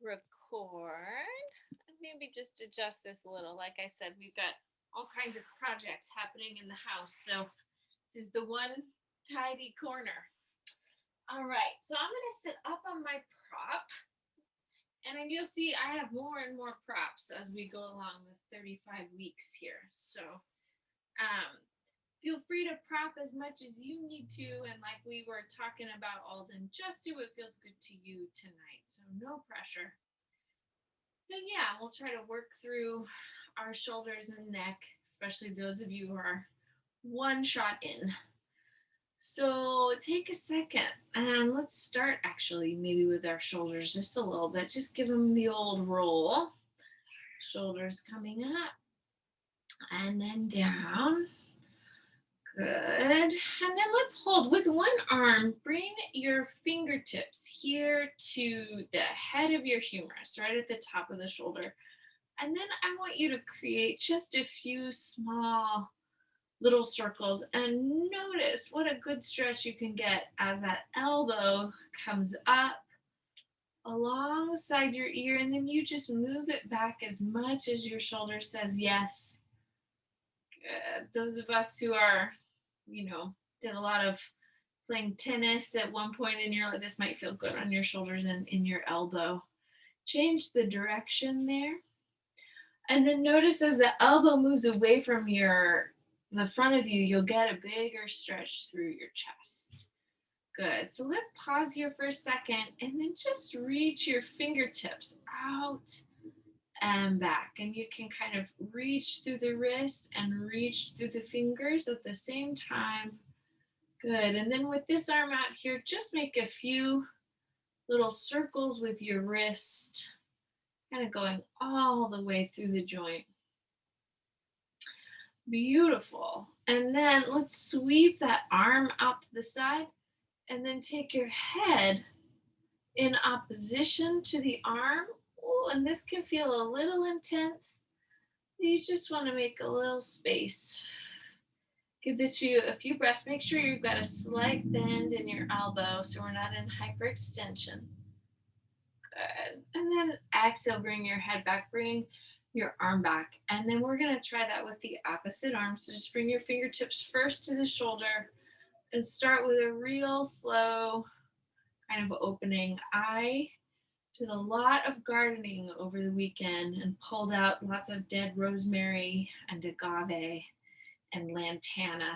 record. Maybe just adjust this a little. Like I said, we've got all kinds of projects happening in the house. So this is the one tidy corner. All right, so I'm going to sit up on my prop. And then you'll see I have more and more props as we go along the 35 weeks here. So feel free to prop as much as you need to. And like we were talking about, Alden, just do what feels good to you tonight. So no pressure. And yeah, we'll try to work through our shoulders and neck, especially those of you who are one shot in. So take a second and let's start actually maybe with our shoulders just a little bit. Just give them the old roll. Shoulders coming up and then down. Good. And then let's hold with one arm. Bring your fingertips here to the head of your humerus, right at the top of the shoulder. And then I want you to create just a few small little circles and notice what a good stretch you can get as that elbow comes up alongside your ear, and then you just move it back as much as your shoulder says yes. Good. Those of us who are, did a lot of playing tennis at one point in your life, this might feel good on your shoulders and in your elbow. Change the direction there. And then notice as the elbow moves away from the front of you, you'll get a bigger stretch through your chest. Good. So let's pause here for a second and then just reach your fingertips out and back. And you can kind of reach through the wrist and reach through the fingers at the same time. Good. And then with this arm out here, just make a few little circles with your wrist, kind of going all the way through the joint. Beautiful. And then let's sweep that arm out to the side and then take your head in opposition to the arm. Oh, and this can feel a little intense. You just want to make a little space. Give this a few breaths. Make sure you've got a slight bend in your elbow so we're not in hyperextension. Good. And then exhale, bring your head back, bring your arm back. And then we're going to try that with the opposite arm. So just bring your fingertips first to the shoulder and start with a real slow kind of opening. I did a lot of gardening over the weekend and pulled out lots of dead rosemary and agave and lantana.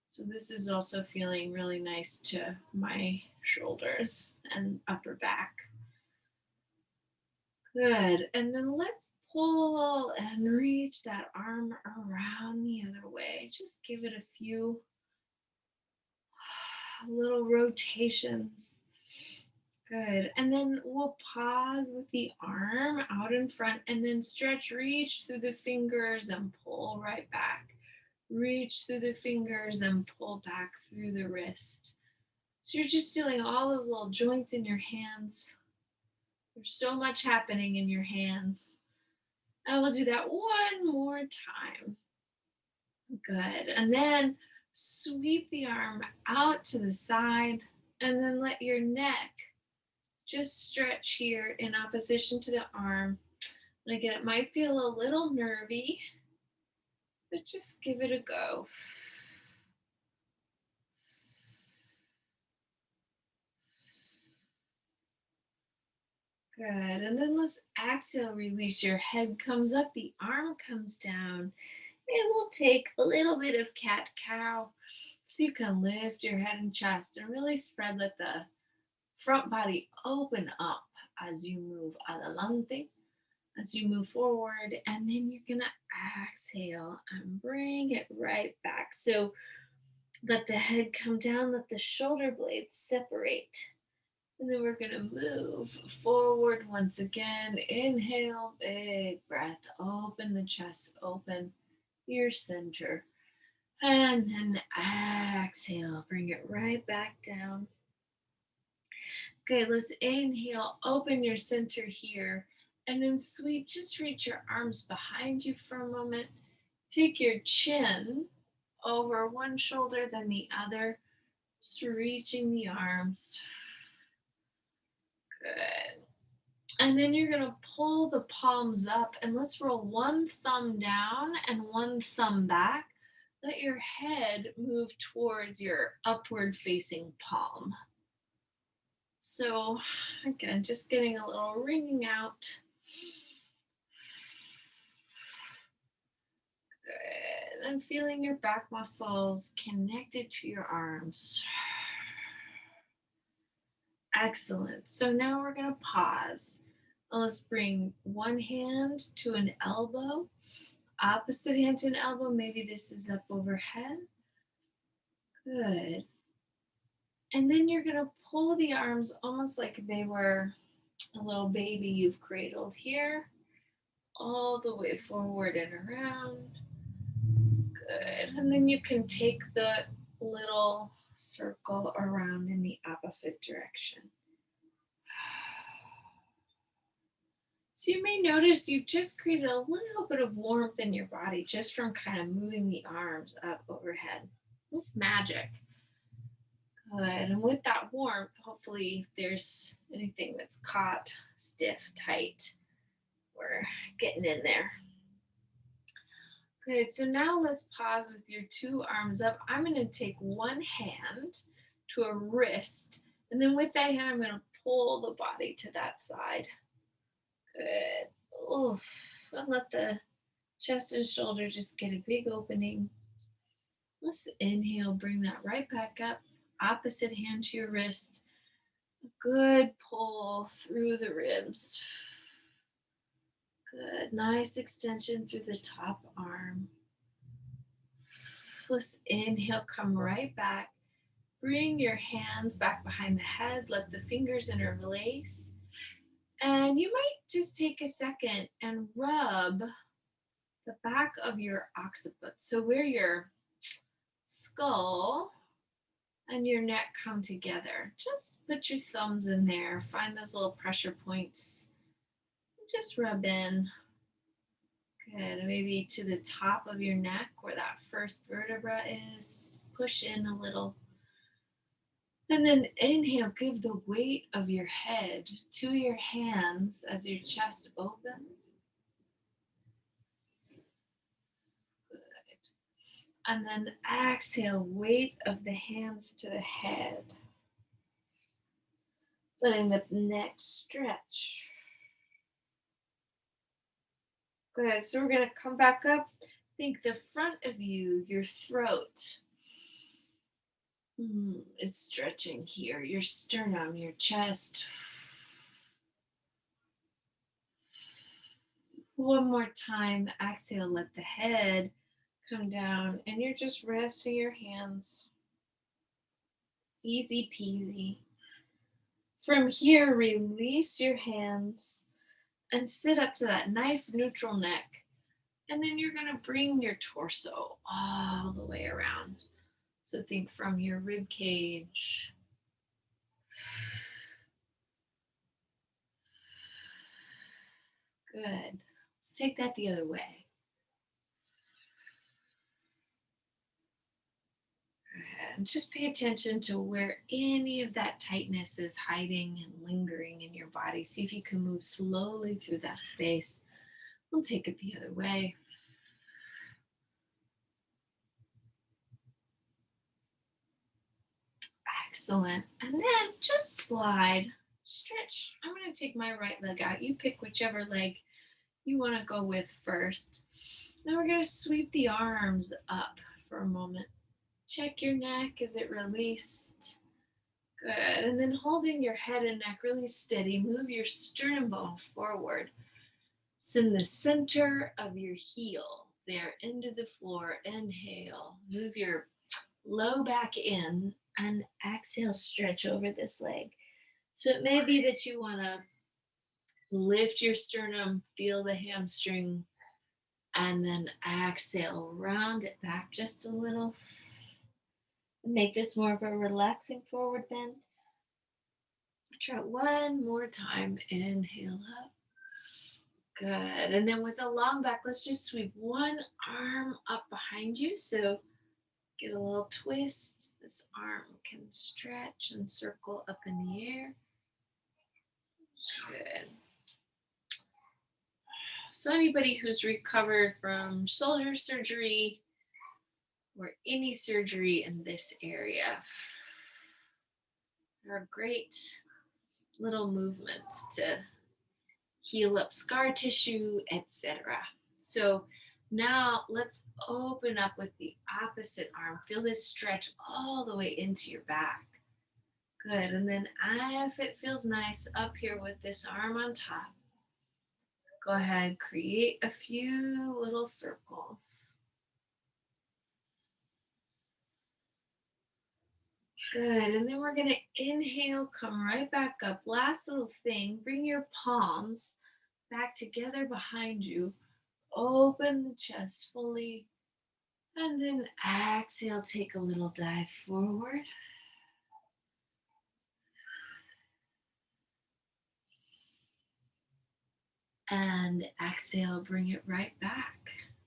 So this is also feeling really nice to my shoulders and upper back. Good. And then let's pull and reach that arm around the other way. Just give it a few little rotations. Good. And then we'll pause with the arm out in front and then stretch, reach through the fingers and pull right back. Reach through the fingers and pull back through the wrist. So you're just feeling all those little joints in your hands. There's so much happening in your hands. And we'll do that one more time. Good. And then sweep the arm out to the side and then let your neck just stretch here in opposition to the arm. And again, it might feel a little nervy, but just give it a go. Good. And then let's exhale, release. Your head comes up, the arm comes down. And we'll take a little bit of cat-cow so you can lift your head and chest and really spread, let the front body open up as you move adelante, as you move forward. And then you're going to exhale and bring it right back. So let the head come down, let the shoulder blades separate. And then we're going to move forward once again. Inhale, big breath. Open the chest, open your center. And then exhale, bring it right back down. Good, let's inhale, open your center here. And then sweep, just reach your arms behind you for a moment. Take your chin over one shoulder, then the other. Just reaching the arms. Good. And then you're going to pull the palms up and let's roll one thumb down and one thumb back. Let your head move towards your upward facing palm. So, again, just getting a little ringing out. Good. And feeling your back muscles connected to your arms. Excellent. So now we're going to pause. Let's bring one hand to an elbow, opposite hand to an elbow. Maybe this is up overhead. Good. And then you're going to pull the arms almost like they were a little baby you've cradled here, all the way forward and around. Good. And then you can take the little circle around in the opposite direction. So you may notice you've just created a little bit of warmth in your body just from kind of moving the arms up overhead. It's magic. Good. And with that warmth, hopefully if there's anything that's caught, stiff, tight, we're getting in there. Good. So now let's pause with your two arms up. I'm going to take one hand to a wrist, and then with that hand, I'm going to pull the body to that side. Good. Oof. And let the chest and shoulder just get a big opening. Let's inhale, bring that right back up. Opposite hand to your wrist. Good pull through the ribs. Good. Nice extension through the top arm. Let's inhale, come right back. Bring your hands back behind the head. Let the fingers interlace. And you might just take a second and rub the back of your occiput. So where your skull and your neck come together. Just put your thumbs in there. Find those little pressure points. Just rub in. Good. Maybe to the top of your neck where that first vertebra is. Just push in a little. And then inhale, give the weight of your head to your hands as your chest opens. Good. And then exhale, weight of the hands to the head. Letting the neck stretch. Good. So we're going to come back up. Think the front of you, your throat is stretching here. Your sternum, your chest. One more time. Exhale, let the head come down. And you're just resting your hands. Easy peasy. From here, release your hands and sit up to that nice neutral neck. And then you're going to bring your torso all the way around. So think from your rib cage. Good. Let's take that the other way. And just pay attention to where any of that tightness is hiding and lingering in your body. See if you can move slowly through that space. We'll take it the other way. Excellent. And then just slide, stretch. I'm going to take my right leg out. You pick whichever leg you want to go with first. Then we're going to sweep the arms up for a moment. Check your neck. Is it released? Good. And then holding your head and neck really steady, move your sternum bone forward. It's in the center of your heel there into the floor. Inhale. Move your low back in and exhale, stretch over this leg. So it may be that you want to lift your sternum, feel the hamstring, and then exhale, round it back just a little. Make this more of a relaxing forward bend. Try it one more time. Inhale up. Good. And then with a long back, let's just sweep one arm up behind you. So get a little twist. This arm can stretch and circle up in the air. Good. So anybody who's recovered from shoulder surgery or any surgery in this area, there are great little movements to heal up scar tissue, etc. So now let's open up with the opposite arm. Feel this stretch all the way into your back. Good. And then if it feels nice up here with this arm on top, go ahead, create a few little circles. Good. And then we're going to inhale, come right back up. Last little thing, bring your palms back together behind you. Open the chest fully. And then exhale, take a little dive forward. And exhale, bring it right back.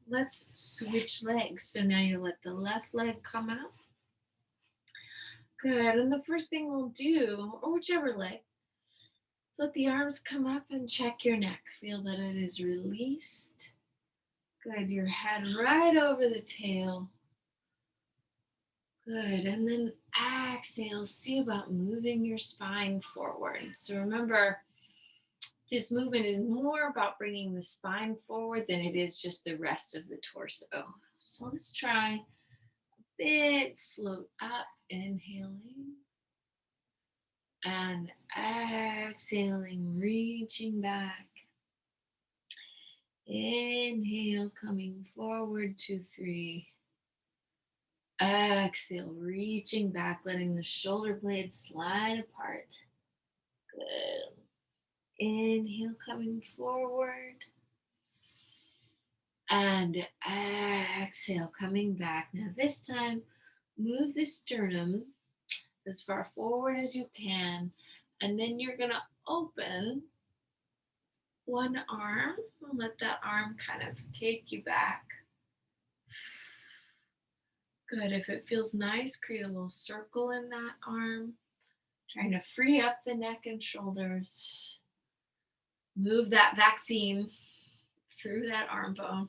Let's switch legs. So now you let the left leg come out. Good. And the first thing we'll do, or whichever leg, is let the arms come up and check your neck. Feel that it is released. Good. Your head right over the tail. Good. And then exhale. See about moving your spine forward. So remember, this movement is more about bringing the spine forward than it is just the rest of the torso. So let's try a big float up, inhaling. And exhaling, reaching back. Inhale, coming forward, 2, 3. Exhale, reaching back, letting the shoulder blades slide apart. Good. Inhale, coming forward. And exhale, coming back. Now this time, move the sternum as far forward as you can. And then you're going to open one arm and let that arm kind of take you back. Good. If it feels nice, create a little circle in that arm. Trying to free up the neck and shoulders. Move that vaccine through that arm bone,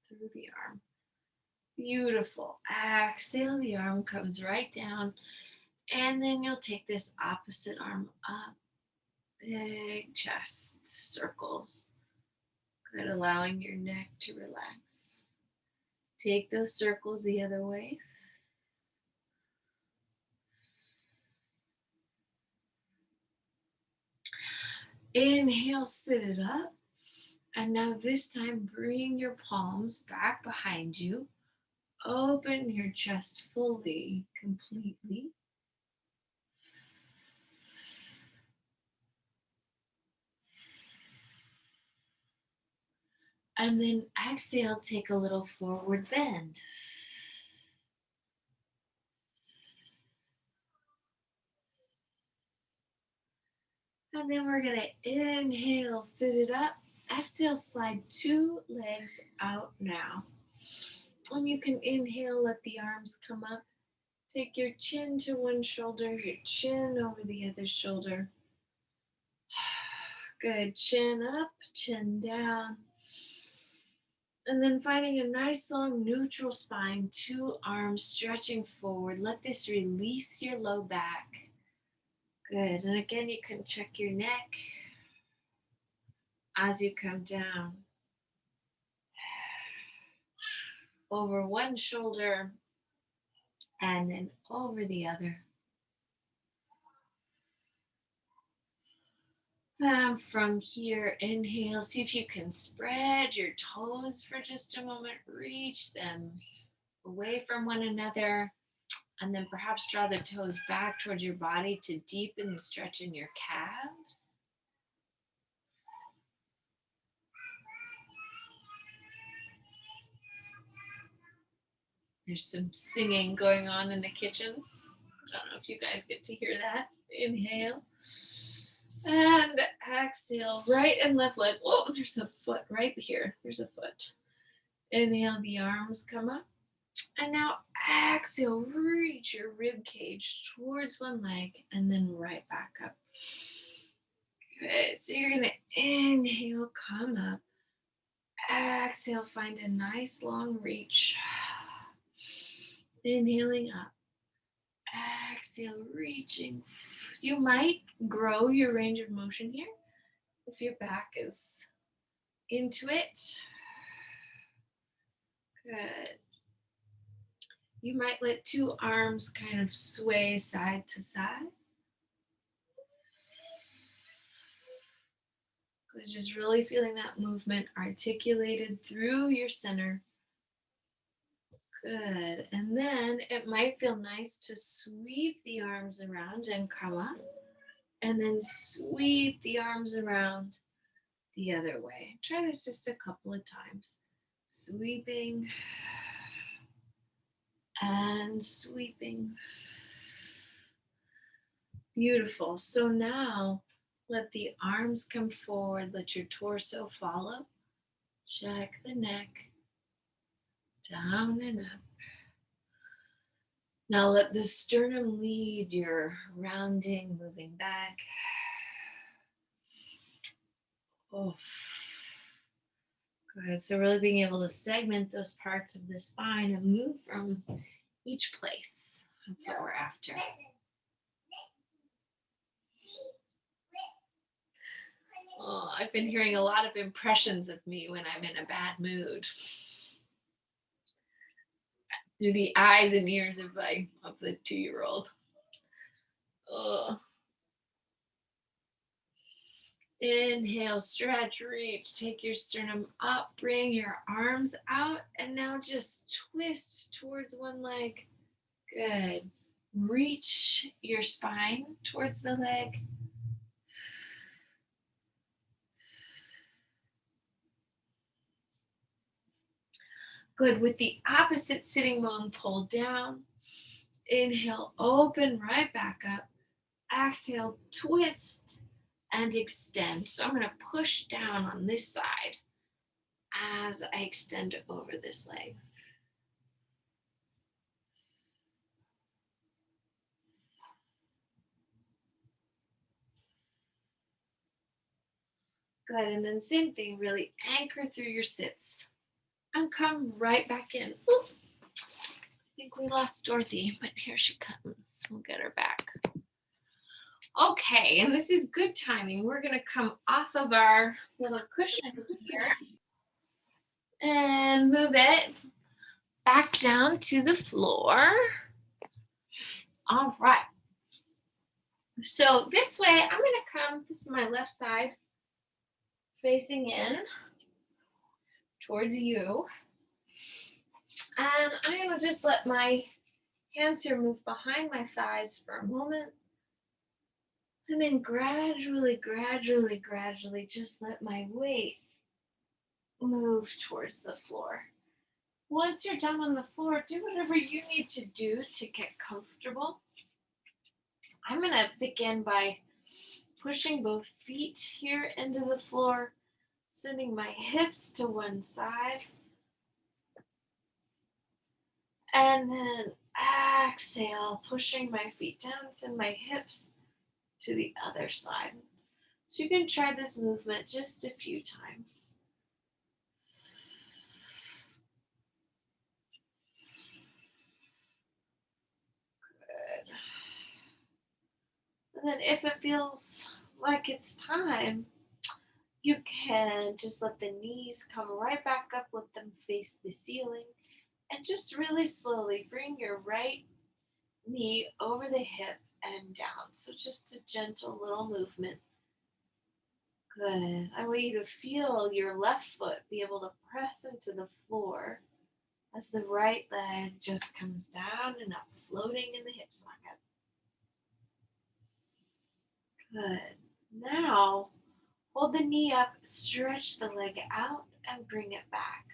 through the arm. Beautiful. Exhale, the arm comes right down. And then you'll take this opposite arm up. Big chest circles. Good. Allowing your neck to relax. Take those circles the other way. Inhale, sit it up. And now this time, bring your palms back behind you. Open your chest fully, completely. And then exhale, take a little forward bend. And then we're going to inhale, sit it up. Exhale, slide 2 legs out now. And you can inhale, let the arms come up. Take your chin to one shoulder, your chin over the other shoulder. Good. Chin up, chin down. And then finding a nice long neutral spine, 2 arms stretching forward. Let this release your low back. Good. And again, you can check your neck as you come down. Over one shoulder and then over the other. From here, inhale. See if you can spread your toes for just a moment. Reach them away from one another. And then perhaps draw the toes back towards your body to deepen the stretch in your calves. There's some singing going on in the kitchen. I don't know if you guys get to hear that. Inhale. And exhale. Right and left leg. Oh, there's a foot right here. There's a foot. Inhale, the arms come up. And now exhale, reach your rib cage towards one leg and then right back up. Good. So you're going to inhale, come up. Exhale, find a nice long reach. Inhaling up. Exhale, reaching. You might grow your range of motion here if your back is into it. Good. You might let two arms kind of sway side to side. Good. Just really feeling that movement articulated through your center. Good. And then it might feel nice to sweep the arms around and come up. And then sweep the arms around the other way. Try this just a couple of times. Sweeping and sweeping. Beautiful. So now let the arms come forward. Let your torso follow. Check the neck. Down and up. Now let the sternum lead your rounding, moving back. Oh, good. So really being able to segment those parts of the spine and move from each place. That's what we're after. Oh, I've been hearing a lot of impressions of me when I'm in a bad mood. Through the eyes and ears of the 2-year-old. Oh. Inhale, stretch, reach, take your sternum up, bring your arms out, and now just twist towards one leg. Good. Reach your spine towards the leg. Good. With the opposite sitting bone pulled down. Inhale, open right back up. Exhale, twist and extend. So I'm going to push down on this side as I extend over this leg. Good, and then same thing, really anchor through your sits and come right back in. Ooh, I think we lost Dorothy, but here she comes. We'll get her back. Okay, and this is good timing. We're gonna come off of our little cushion here and move it back down to the floor. All right. So this way, I'm gonna come, this is my left side, facing in towards you. And I'm gonna just let my hands here move behind my thighs for a moment. And then gradually, just let my weight move towards the floor. Once you're down on the floor, do whatever you need to do to get comfortable. I'm gonna begin by pushing both feet here into the floor, sending my hips to one side. And then exhale, pushing my feet down, send my hips to the other side. So you can try this movement just a few times. Good. And then if it feels like it's time, you can just let the knees come right back up, let them face the ceiling, and just really slowly bring your right knee over the hip and down. So just a gentle little movement. Good. I want you to feel your left foot be able to press into the floor as the right leg just comes down and up, floating in the hip socket. Good. Now, hold the knee up, stretch the leg out, and bring it back.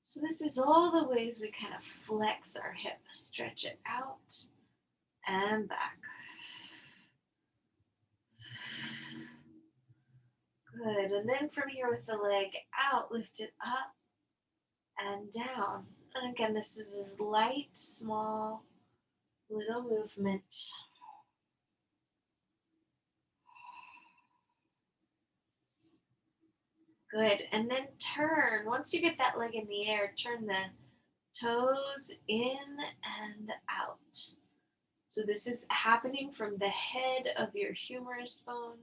So this is all the ways we kind of flex our hip. Stretch it out and back. Good. And then from here with the leg out, lift it up and down. And again, this is a light, small, little movement. Good. And then turn. Once you get that leg in the air, turn the toes in and out. So this is happening from the head of your humerus bone.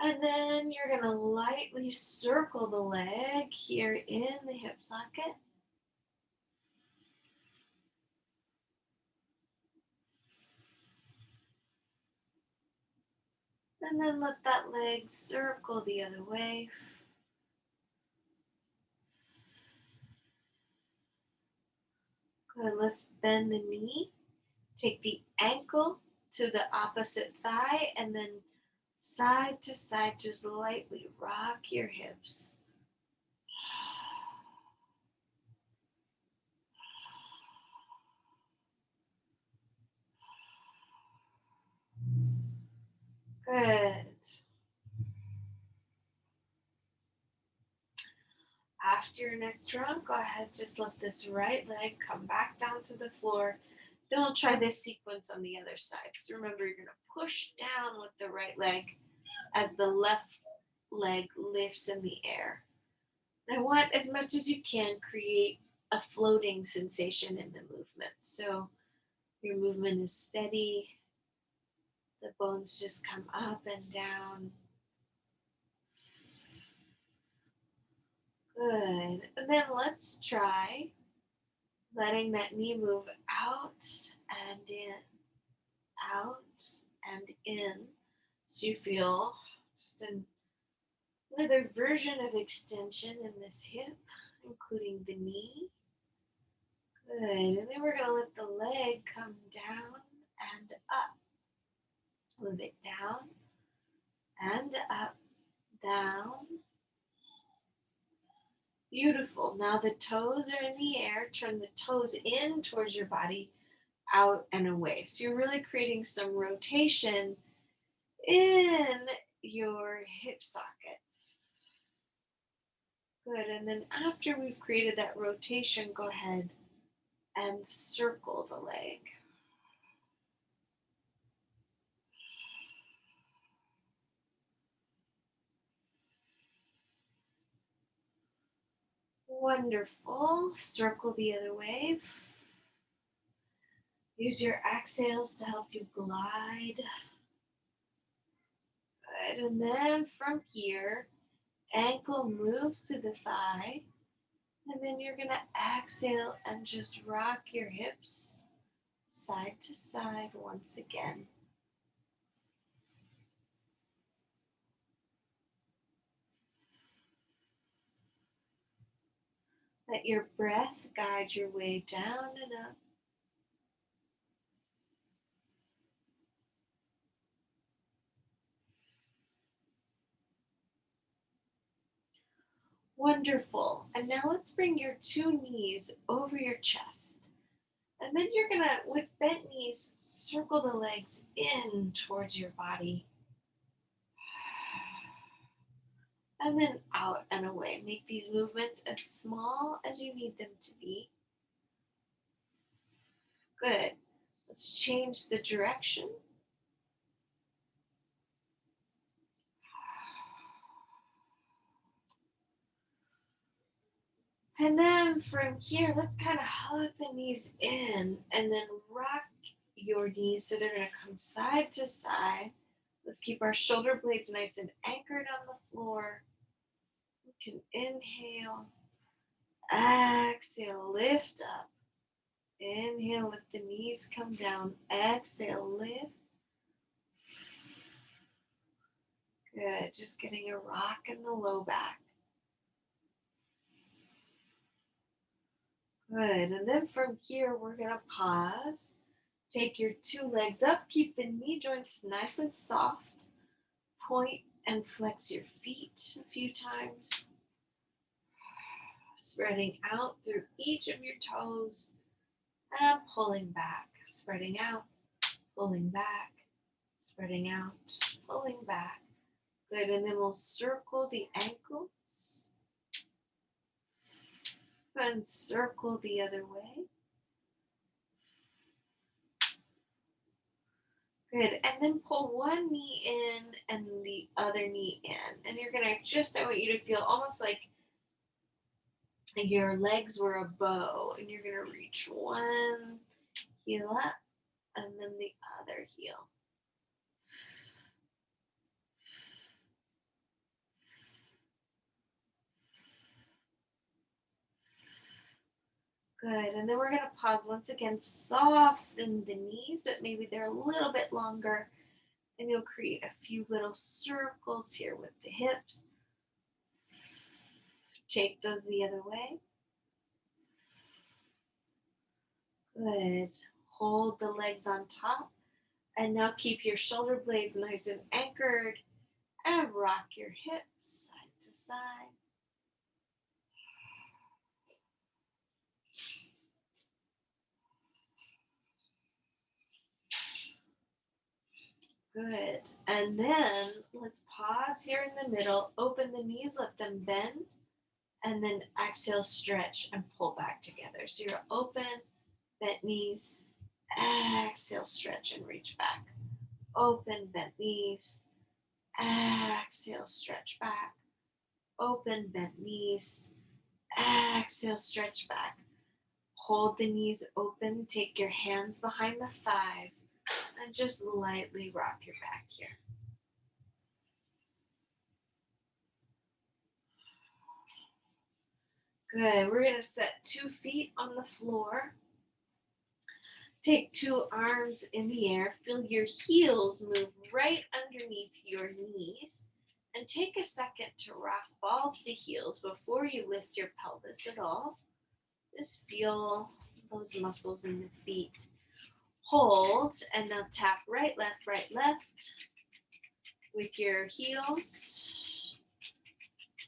And then you're going to lightly circle the leg here in the hip socket. And then let that leg circle the other way. Good. Let's bend the knee. Take the ankle to the opposite thigh and then side to side, just lightly rock your hips. Good. After your next round, go ahead, just let this right leg come back down to the floor. Then we'll try this sequence on the other side. So remember, you're going to push down with the right leg as the left leg lifts in the air. And I want, as much as you can, create a floating sensation in the movement. So your movement is steady. The bones just come up and down. Good. And then let's try letting that knee move out and in, out and in. So you feel just another version of extension in this hip, including the knee. Good. And then we're going to let the leg come down and up. Move it down and up, down. Beautiful. Now the toes are in the air. Turn the toes in towards your body, out and away. So you're really creating some rotation in your hip socket. Good. And then after we've created that rotation, go ahead and circle the leg. Wonderful. Circle the other way. Use your exhales to help you glide. Good. And then from here, ankle moves to the thigh. And then you're going to exhale and just rock your hips side to side once again. Let your breath guide your way down and up. Wonderful. And now let's bring your two knees over your chest. And then you're going to, with bent knees, circle the legs in towards your body. And then out and away. Make these movements as small as you need them to be. Good. Let's change the direction. And then from here, let's kind of hug the knees in and then rock your knees so they're going to come side to side. Let's keep our shoulder blades nice and anchored on the floor. We can inhale, exhale, lift up. Inhale, let the knees come down. Exhale, lift. Good. Just getting a rock in the low back. Good. And then from here, we're going to pause. Take your two legs up. Keep the knee joints nice and soft. Point and flex your feet a few times. Spreading out through each of your toes and pulling back. Spreading out, pulling back, spreading out, pulling back. Good. And then we'll circle the ankles and circle the other way. Good. And then pull one knee in and the other other knee in. And you're gonna just, I want you to feel almost like your legs were a bow, and you're gonna reach one heel up and then the other heel. Good. And then we're going to pause once again, soften the knees, but maybe they're a little bit longer. And you'll create a few little circles here with the hips. Take those the other way. Good. Hold the legs on top. And now keep your shoulder blades nice and anchored. And rock your hips side to side. Good. And then let's pause here in the middle. Open the knees, let them bend. And then exhale, stretch, and pull back together. So you're open, bent knees. Exhale, stretch, and reach back. Open, bent knees. Exhale, stretch back. Open, bent knees. Exhale, stretch back. Hold the knees open. Take your hands behind the thighs and just lightly rock your back here. Good. We're going to set 2 feet on the floor. Take 2 arms in the air. Feel your heels move right underneath your knees. And take a second to rock balls to heels before you lift your pelvis at all. Just feel those muscles in the feet. Hold, and now tap right, left, with your heels.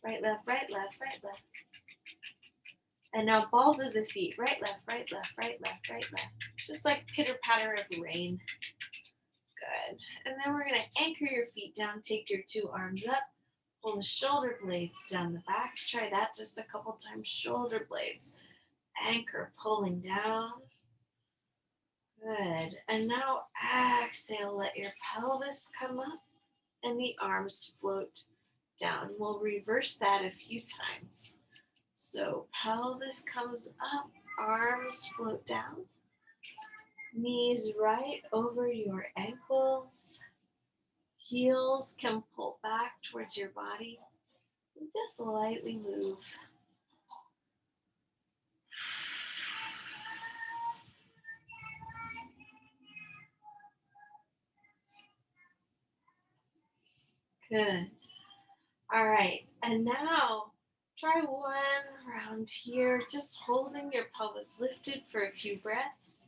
Right, left, right, left. And now balls of the feet. Right, left. Just like pitter patter of rain. Good. And then we're going to anchor your feet down. Take your 2 arms up. Pull the shoulder blades down the back. Try that just a couple times. Shoulder blades. Anchor, pulling down. Good. And now exhale. Let your pelvis come up and the arms float down. We'll reverse that a few times. So pelvis comes up, arms float down. Knees right over your ankles. Heels can pull back towards your body. And just lightly move. Good. All right. And now try one round here, just holding your pelvis lifted for a few breaths.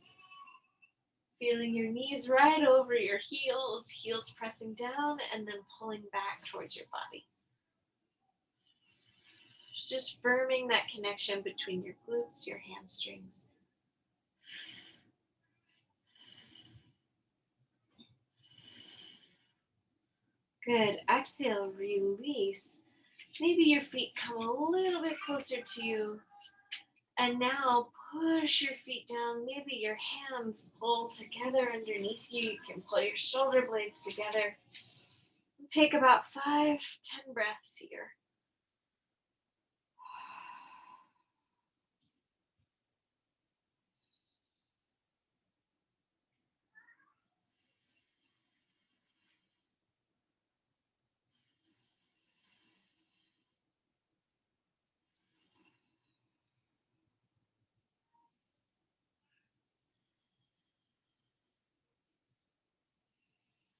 Feeling your knees right over your heels, heels pressing down and then pulling back towards your body. Just firming that connection between your glutes, your hamstrings. Good. Exhale, release. Maybe your feet come a little bit closer to you. And now push your feet down. Maybe your hands pull together underneath you. You can pull your shoulder blades together. Take about 5-10 breaths here.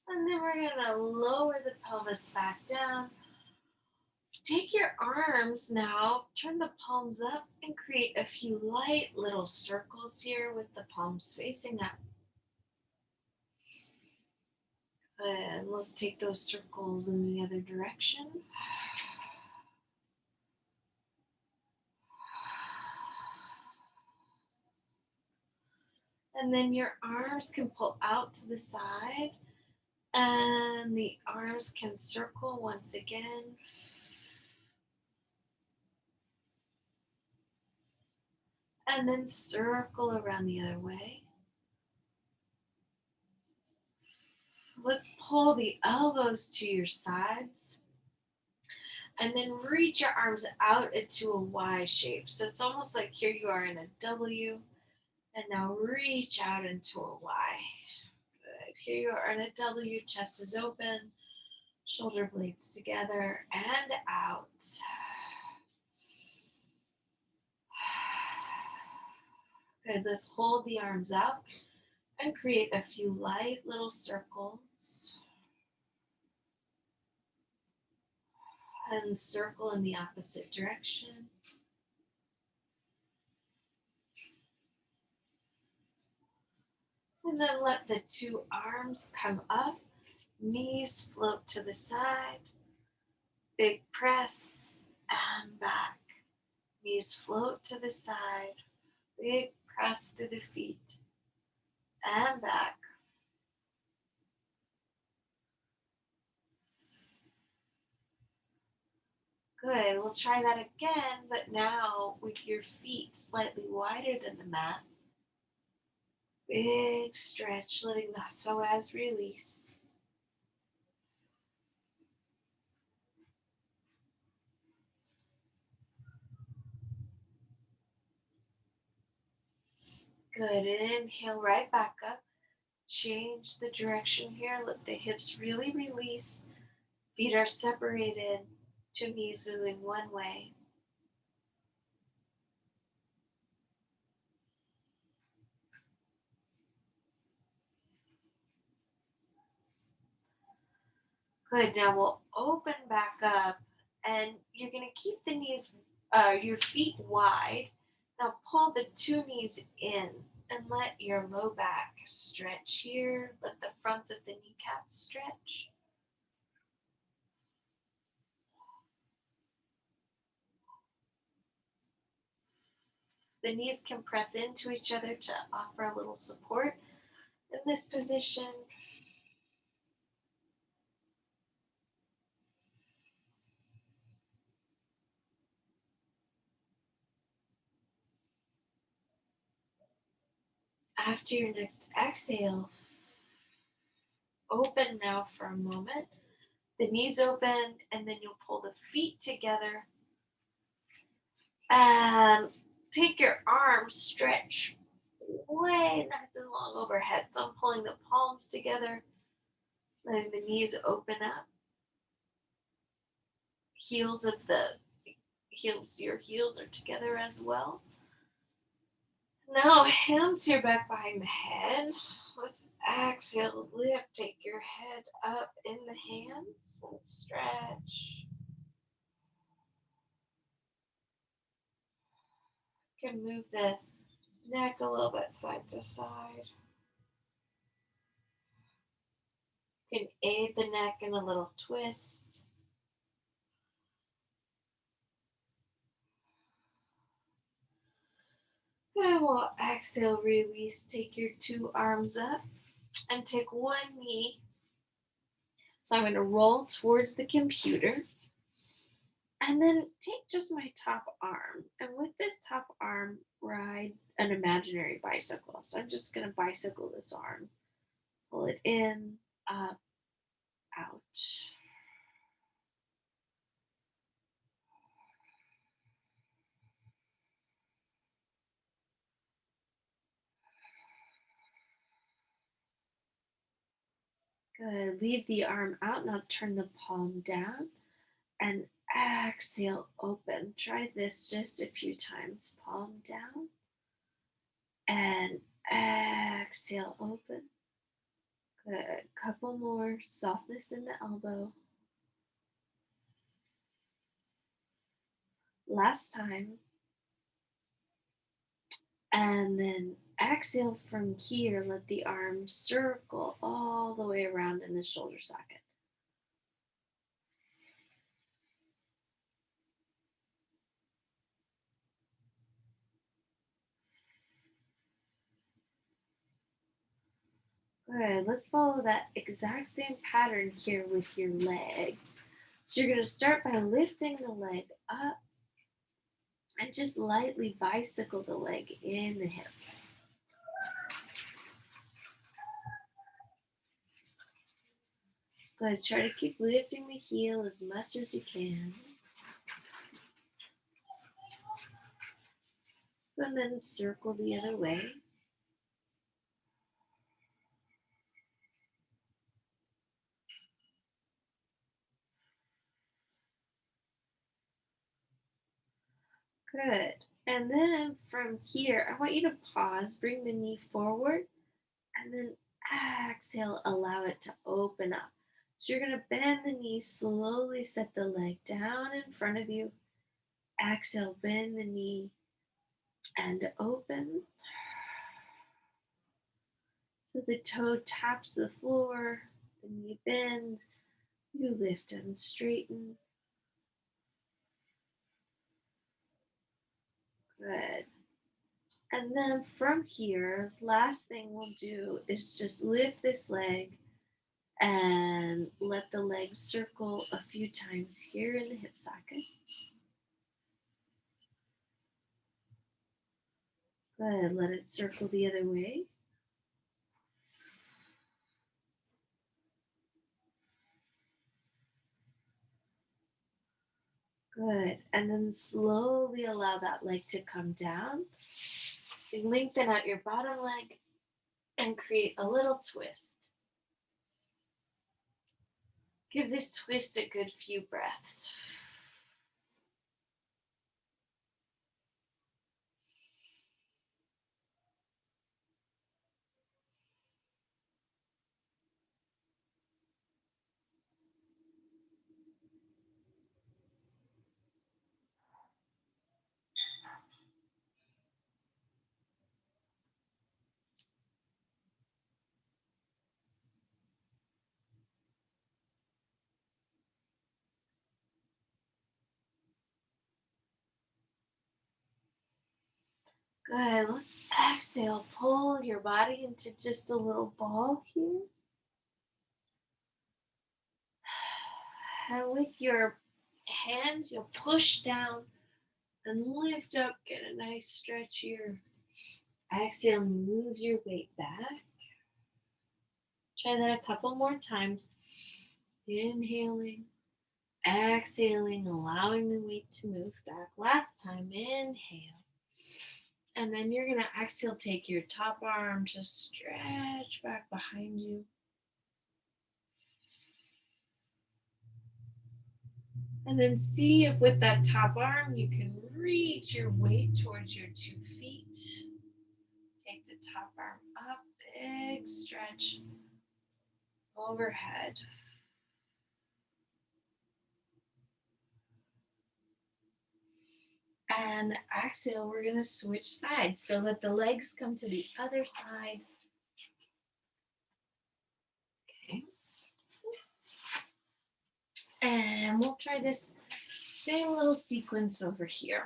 And then we're going to lower the pelvis back down. Take your arms now, turn the palms up and create a few light little circles here with the palms facing up. And let's take those circles in the other direction. And then your arms can pull out to the side. And the arms can circle once again. And then circle around the other way. Let's pull the elbows to your sides and then reach your arms out into a Y shape. So it's almost like here you are in a W, and now reach out into a Y. Good. Here you are in a W, chest is open, shoulder blades together and out. Good. Let's hold the arms out and create a few light little circles. And circle in the opposite direction. And then let the two arms come up, knees float to the side, big press and back. Knees float to the side, big press through the feet and back. Good, we'll try that again, but now with your feet slightly wider than the mat. Big stretch, letting the psoas release. Good, inhale right back up. Change the direction here. Let the hips really release. Feet are separated. Two knees moving one way. Good. Now we'll open back up, and you're going to keep the knees, your feet wide. Now pull the two knees in and let your low back stretch here. Let the fronts of the kneecaps stretch. The knees can press into each other to offer a little support in this position. After your next exhale, open now for a moment. The knees open, and then you'll pull the feet together and take your arms, stretch way nice and long overhead. So I'm pulling the palms together, letting the knees open up. Heels of the heels, your heels are together as well. Now hands here back behind the head. Let's exhale, lift, take your head up in the hands and stretch. You can move the neck a little bit side to side. You can aid the neck in a little twist. And we'll exhale, release. Take your two arms up and take one knee. So I'm going to roll towards the computer and then take just my top arm. And with this top arm, ride an imaginary bicycle. So I'm just going to bicycle this arm. Pull it in, up, out. Good. Leave the arm out. Now turn the palm down and exhale, open. Try this just a few times. Palm down and exhale, open. Good. Couple more. Softness in the elbow. Last time. And then exhale from here. Let the arm circle all the way around in the shoulder socket. Good. Let's follow that exact same pattern here with your leg. So you're going to start by lifting the leg up and just lightly bicycle the leg in the hip. Good. Try to keep lifting the heel as much as you can. And then circle the other way. Good. And then from here, I want you to pause, bring the knee forward, and then exhale, allow it to open up. So you're going to bend the knee, slowly set the leg down in front of you. Exhale, bend the knee and open. So the toe taps the floor, the knee bends, you lift and straighten. Good. And then from here, last thing we'll do is just lift this leg and let the leg circle a few times here in the hip socket. Good. Let it circle the other way. Good. And then slowly allow that leg to come down. Lengthen out your bottom leg and create a little twist. Give this twist a good few breaths. Good. Let's exhale. Pull your body into just a little ball here. And with your hands, you'll push down and lift up. Get a nice stretch here. Exhale, move your weight back. Try that a couple more times. Inhaling, exhaling, allowing the weight to move back. Last time, inhale. And then you're going to exhale, take your top arm, just stretch back behind you. And then see if with that top arm you can reach your weight towards your 2 feet. Take the top arm up, big stretch overhead. And exhale, we're going to switch sides. So let the legs come to the other side. Okay. And we'll try this same little sequence over here.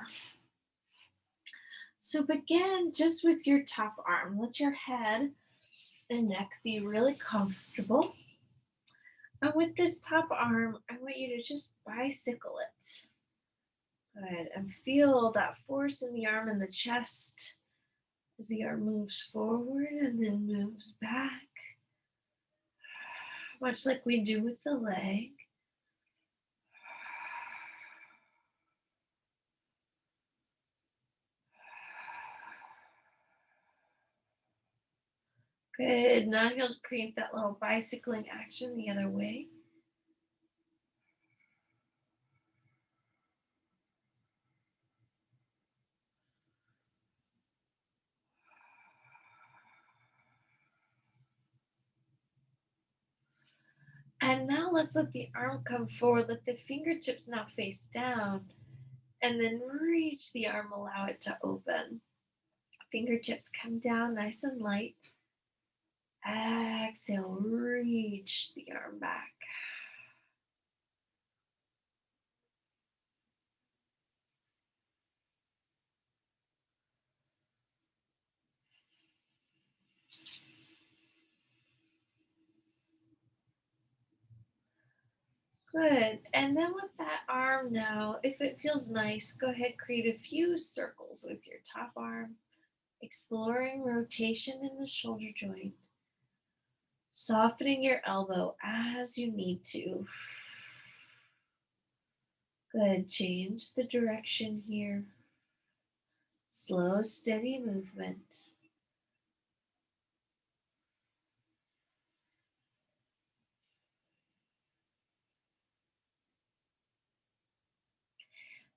So begin just with your top arm. Let your head and neck be really comfortable. And with this top arm, I want you to just bicycle it. Good. And feel that force in the arm and the chest as the arm moves forward and then moves back. Much like we do with the leg. Good. Now you'll create that little bicycling action the other way. And now let's let the arm come forward. Let the fingertips now face down. And then reach the arm, allow it to open. Fingertips come down nice and light. Exhale, reach the arm back. Good. And then with that arm now, if it feels nice, go ahead, create a few circles with your top arm, exploring rotation in the shoulder joint. Softening your elbow as you need to. Good. Change the direction here. Slow, steady movement.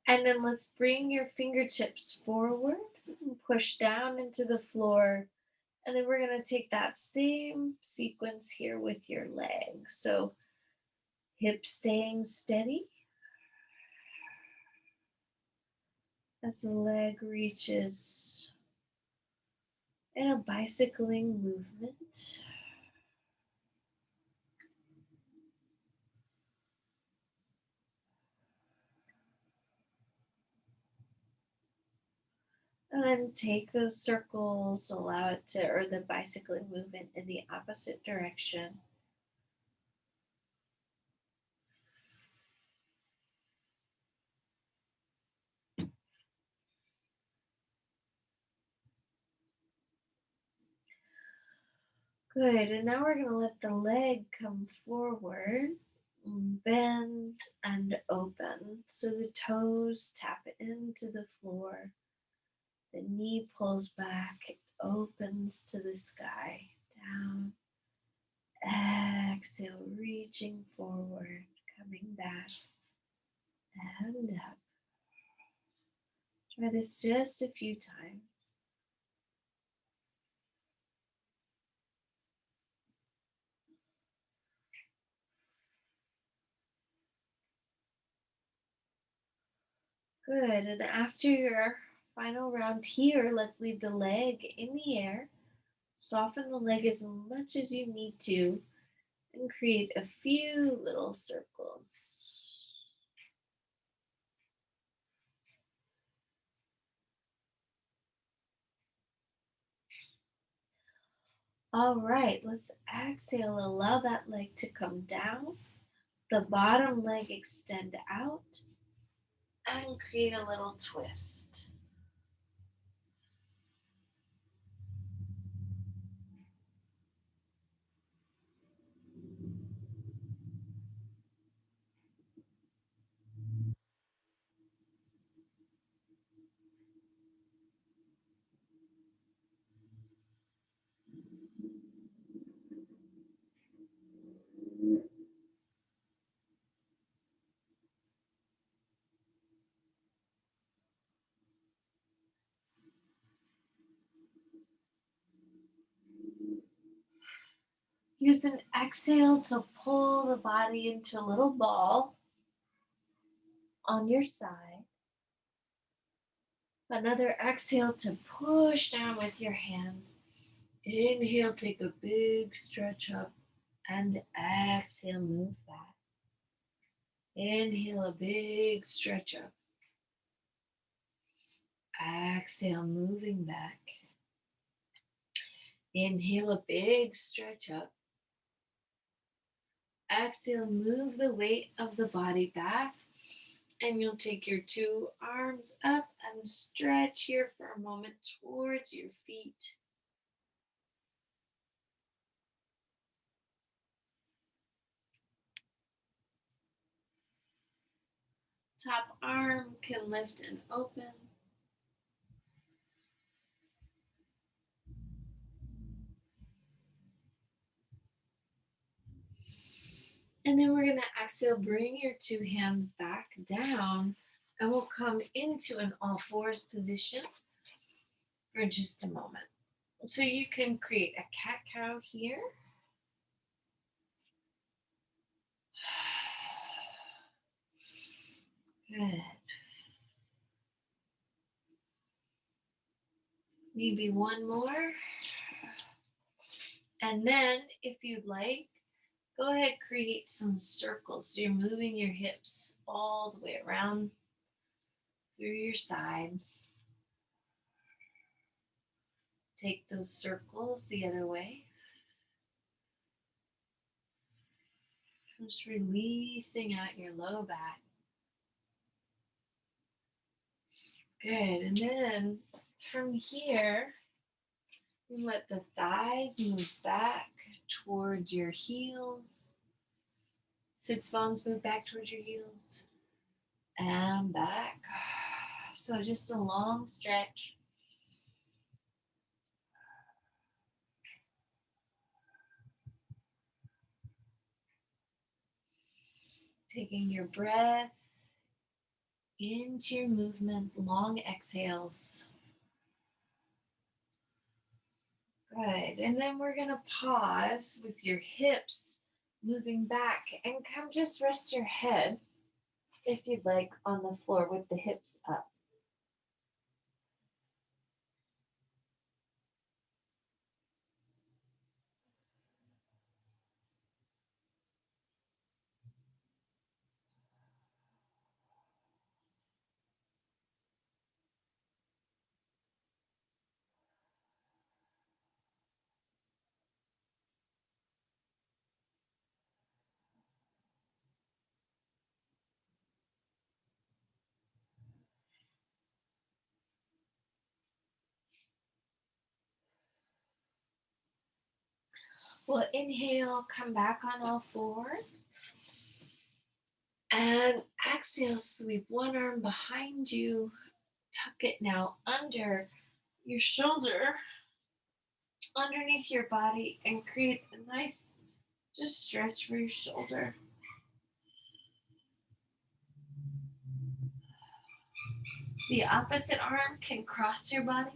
And then let's bring your fingertips forward and push down into the floor. And then we're going to take that same sequence here with your legs. So hips staying steady as the leg reaches in a bicycling movement. And then take those circles, allow it to, or the bicycling movement in the opposite direction. Good. And now we're going to let the leg come forward, bend and open. So the toes tap into the floor. The knee pulls back, it opens to the sky. Down. Exhale, reaching forward, coming back and up. Try this just a few times. Good. And after your final round here, let's leave the leg in the air. Soften the leg as much as you need to and create a few little circles. All right, let's exhale. Allow that leg to come down. The bottom leg extend out and create a little twist. Use an exhale to pull the body into a little ball on your side. Another exhale to push down with your hands. Inhale, take a big stretch up, and exhale, move back. Inhale, a big stretch up. Exhale, moving back. Inhale, a big stretch up. Exhale, move the weight of the body back. And you'll take your two arms up and stretch here for a moment towards your feet. Top arm can lift and open. And then we're going to exhale, bring your two hands back down, and we'll come into an all fours position for just a moment. So you can create a cat cow here. Good. Maybe one more. And then, if you'd like, go ahead, create some circles. So you're moving your hips all the way around through your sides. Take those circles the other way. Just releasing out your low back. Good. And then from here, you let the thighs move back towards your heels. Sits bones move back towards your heels and back. So just a long stretch. Taking your breath into your movement, long exhales. Good. And then we're going to pause with your hips moving back and come just rest your head, if you'd like, on the floor with the hips up. We'll inhale, come back on all fours. And exhale, sweep one arm behind you. Tuck it now under your shoulder, underneath your body, and create a nice just stretch for your shoulder. The opposite arm can cross your body.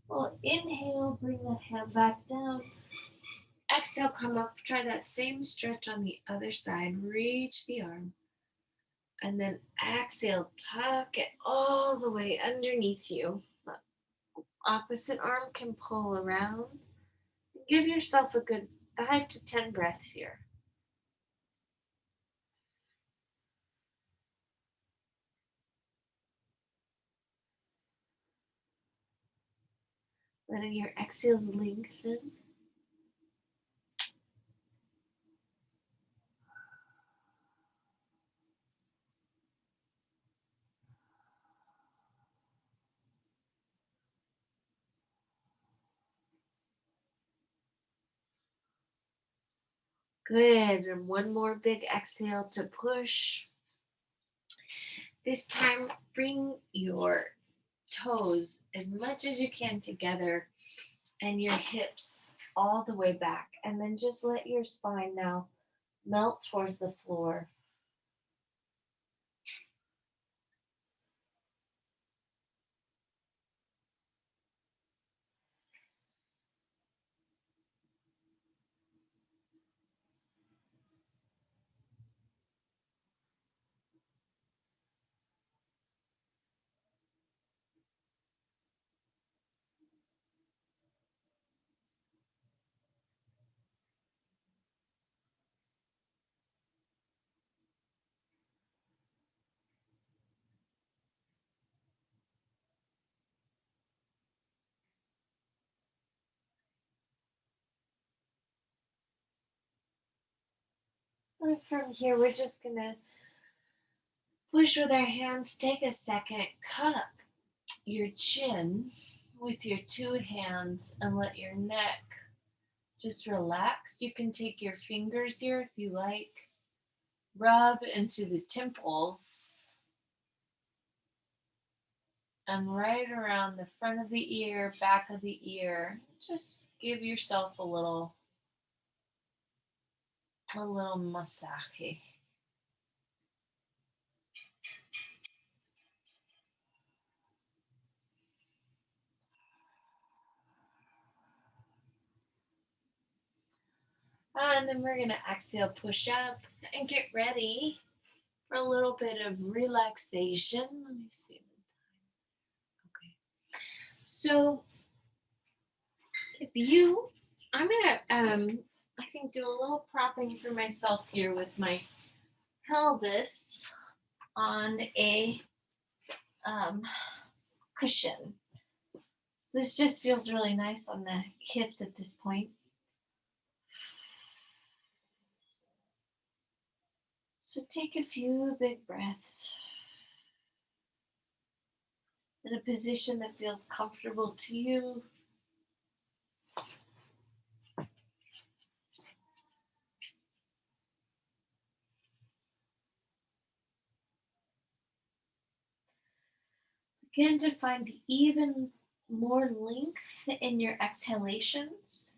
We'll inhale, bring the hand back down. Exhale, come up. Try that same stretch on the other side. Reach the arm. And then exhale, tuck it all the way underneath you. The opposite arm can pull around. Give yourself a good 5 to 10 breaths here. Letting your exhales lengthen. Good. And one more big exhale to push. This time, bring your toes as much as you can together and your hips all the way back. And then just let your spine now melt towards the floor. And from here, we're just going to push with our hands. Take a second, cup your chin with your two hands and let your neck just relax. You can take your fingers here if you like, rub into the temples and right around the front of the ear, back of the ear. Just give yourself a little massage. And then we're going to exhale, push up, and get ready for a little bit of relaxation. Let me see. Okay. So if you, I'm going to, I think, do a little propping for myself here with my pelvis on a cushion. This just feels really nice on the hips at this point. So take a few big breaths in a position that feels comfortable to you. Begin to find even more length in your exhalations.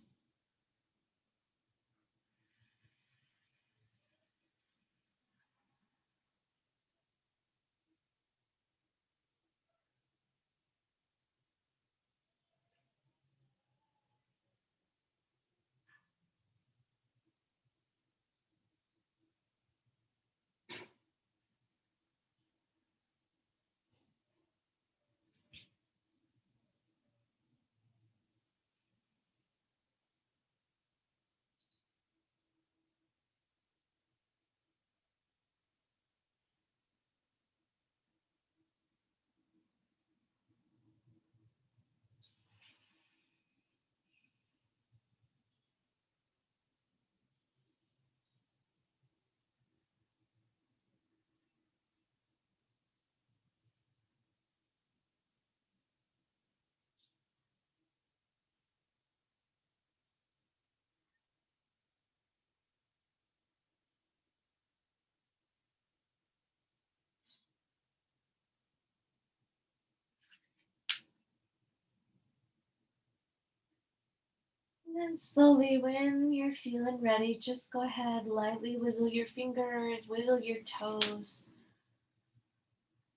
And then slowly, when you're feeling ready, just go ahead, lightly wiggle your fingers, wiggle your toes.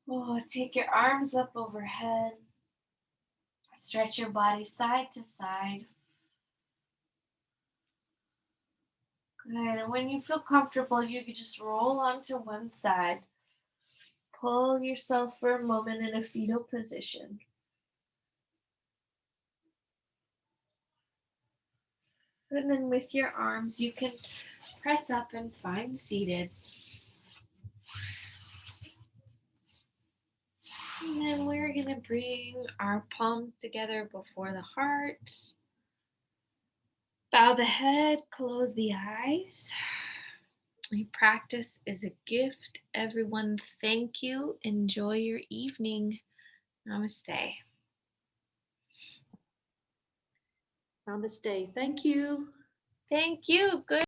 Oh, take your arms up overhead. Stretch your body side to side. Good. And when you feel comfortable, you can just roll onto one side. Pull yourself for a moment in a fetal position. And then with your arms, you can press up and find seated. And then we're going to bring our palms together before the heart. Bow the head, close the eyes. Your practice is a gift. Everyone, thank you. Enjoy your evening. Namaste. Namaste. Thank you. Thank you. Good.